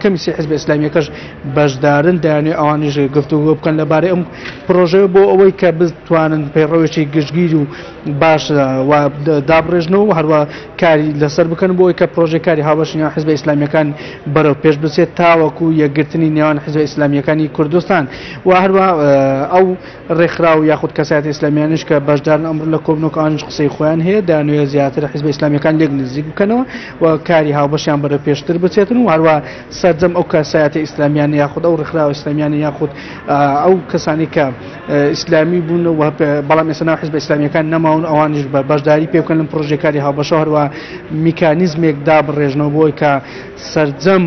کمیسی حزب اسلامی کش بەشدارن دەیانێ ئەوانیش گفتوگۆ بکەن لەبارەی ئەم پرۆژەیە بۆ ئەوەی کە بتوانن پەیڕەوێکی گشتگیر و باش دابڕێژنەوە و هەروە کاری لەسەر بکەن بۆ ئەوەی کە پرۆژەکاری هاوبەشی حزب ئیسلامیەکان بەرەو پێش بچێت تاوەکو یەکگرتنی نێوان حزب ئیسلامیەکانی کوردستان و هەروە ئەو ڕێکخراو یاخود کەسایەتی ئیسلامیانیش کە بەشدارن ئەمڕۆ لە کۆبنەوەکانیش قسەی خۆیان هەیە دەیانەوێت زیاتر حزب ئیسلامیەکان لێک نزیک بکەنەوە و کاری هاوبەشیان بەرەو پێشتر بچێتن و هەروە سەرجەم ئەو کەسایەتی ئیسلامیان یاخود ئەو ڕێکخراو ئیسلامیانی یاخود ئەو کەسانی کە ئیسلامی بوون و بەڵام ئێستا ناو حزب ئیسلامیەکان نەماون ئەوانیش بەشداری پێ بکەن لەم پرۆژەکاری هاوبەشە هەروە میکانیزمێک دابڕێژنەوە بۆی کە سەرجەم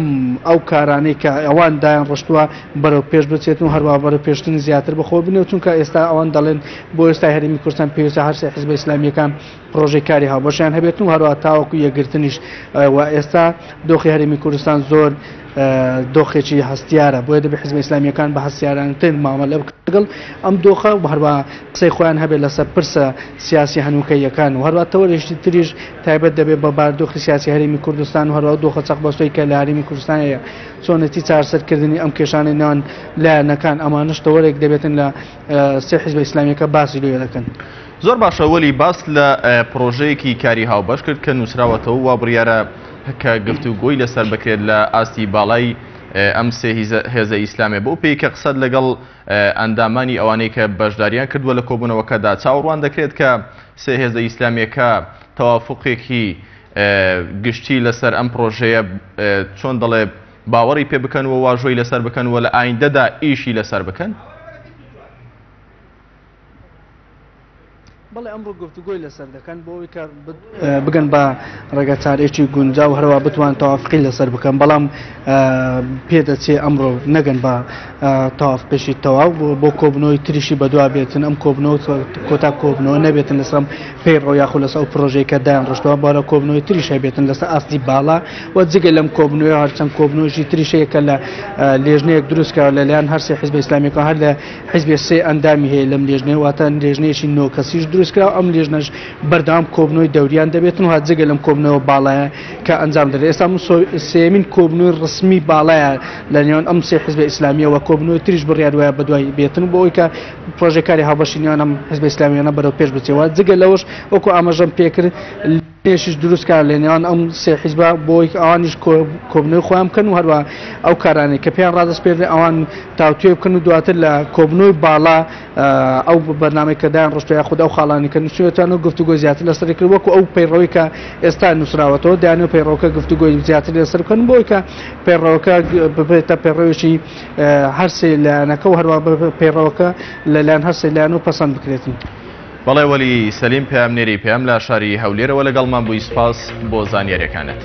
ئەو کارانەی کە ئەوان دایان ڕشتووە بەرەو پێش بچێتن و هەروە بەرەو پێشتن زیاتر بەخۆ بنێت چونکە ئێستا ئەوان دەڵێن بۆ ئێستا هەرێمی کوردستان پێویستە هەر سێ حزب ئیسلامیەکان پرۆژەکاری هاوبەشیان هەبێت و هەروە تاوەکو یەکگرتنیش و ئێستا دۆخی هەرێمی کوردستان زۆر دۆخێکی هەستیارە بۆیە دەبێت حزب ئیسلامیەکان بە هەستیارانتر مامەلە بکەن لەگەڵ ئەم دۆخە و هەروە قسەی خۆیان هەبێت لەسەر پرسە سیاسی هەنووکەیەکان و هەروە تەوەرێکی تریش تایبەت دەبێت بە باردۆخی سیاسی هەرێمی کوردستان و هەروە دۆخە چەقبەستۆی کە لە هەرێمی کوردستانەیە چۆنەتی چارەسەرکردنی ئەم کێشانەی نێوان لایەنەکان ئەمانش تەوەرێک دەبێتن لە سێ حزب ئیسلامیەکە باسی لێ دەکەن. زۆر باشە وەلی باس لە پرۆژەیەکی کاری هاوبەش کرد کە نووسراوەتەوە وا بڕیارە کە گفتوگۆی لەسەر بکرێت لە ئاستی باڵای ئەم سێ هێزە ئیسلامێ بۆ پێی کە قسەت لەگەڵ ئەندامانی ئەوانەی کە بەشداریان کردووە لە کۆبوونەوەکەدا چاوەڕوان دەکرێت کە سێ هێزە ئیسلامیەکە تەوافقێکی گشتی لەسەر ئەم پرۆژەیە چۆن دەڵێ باوەڕی پێ بکەن و واژۆی لەسەر بکەن و لە ئایندەدا ئیشی لەسەر بکەن. بەڵێ ئەمڕۆ گفتوگۆی لەسەر دەکەن بۆ ئەوەی کە بگەن بە ڕێگەچارێکی گونجا و هەروە بتوان تەوافقی لەسەر بکەن بەڵام پێدەچێت ئەمڕۆ نەگەن بە تەوافقێکی تەواو بۆ کۆبنەوەی تریشی بەدوا بێتن ئەم کۆبنەوە کۆتا کۆبنەوە نەبێتن لەسەر پەیڕەو یاخود لەسەر ئەو پرۆژەی کە دایان ڕشتەوە بۆرە کۆبنەوەی تریش هەبێتن لەسەر ئاستی باڵا و جگە لەم کۆبنەوە هەرچەند کۆبنەوەژی تریشەیەکە لە لێژنەیەک دروستکراوە لەلایەن هەر سێ حیزب ئیسلامیەکە هەر لە حیزبی سێ ئەندامی هەیە لەم لێژنەیە واتە لێژنەیەکی نۆ کەسیش دروستکراوە ئەم لێژنەش بەردەوام کۆبنەوەی دەوریان دەبێتن و جگە لەم کۆبنەوە باڵایە کە ئەنجام دەدرێت. ئێستا سێمین کۆبنەوەی ڕسمی باڵایە لە نێوان ئەم سێ حیزب ئیسلامیە و کۆبنەوەی تریش بڕیاردوایە بەدوای بێتن بۆ ئەوەی کە پرۆژەکاری هاوبەشی نێوان ئەم حیزب ئیسلامیانە بەرەو پێش بچێتەوە. جگە لەوەش وەکو ئاماژەم پێکرد پێشش دروستکار لە نێوان ئەم سێ حیزبە بۆی ئەوانیش کۆبنەوەی خۆیان بکەن و هەروە ئەو کارانەی کە پێیان ڕادست پێ ئەوان تاوتوێ بکەن و دواتر لە کۆبنەوەی باڵا ئەو بەرنامەی کە دایان ڕۆشتۆ یاخود ئەو خاڵانی کە نووسێتوانە گفتوگۆی زیاتر لەسەر کرد وەکو ئەو پەیڕەوەی کە ئێستا نووسراوەتەوە دایانێت پەیڕەوەکە گفتوگۆی زیاتر لەسەر بکەن بۆی کە پەیڕەوەکە ببێتە پەیڕەوێکی هەر سێ لایەنەکە و هەروە پەیڕەوەکە لەلایەن هەر سێ لایەنەوە پەسەند بکرێتن. بەڵێ وەلی سەلیم پێم نێری پێم لە شاری هەولێرەوە لەگەڵمان بووی سپاس بۆ زانیاریەکانت.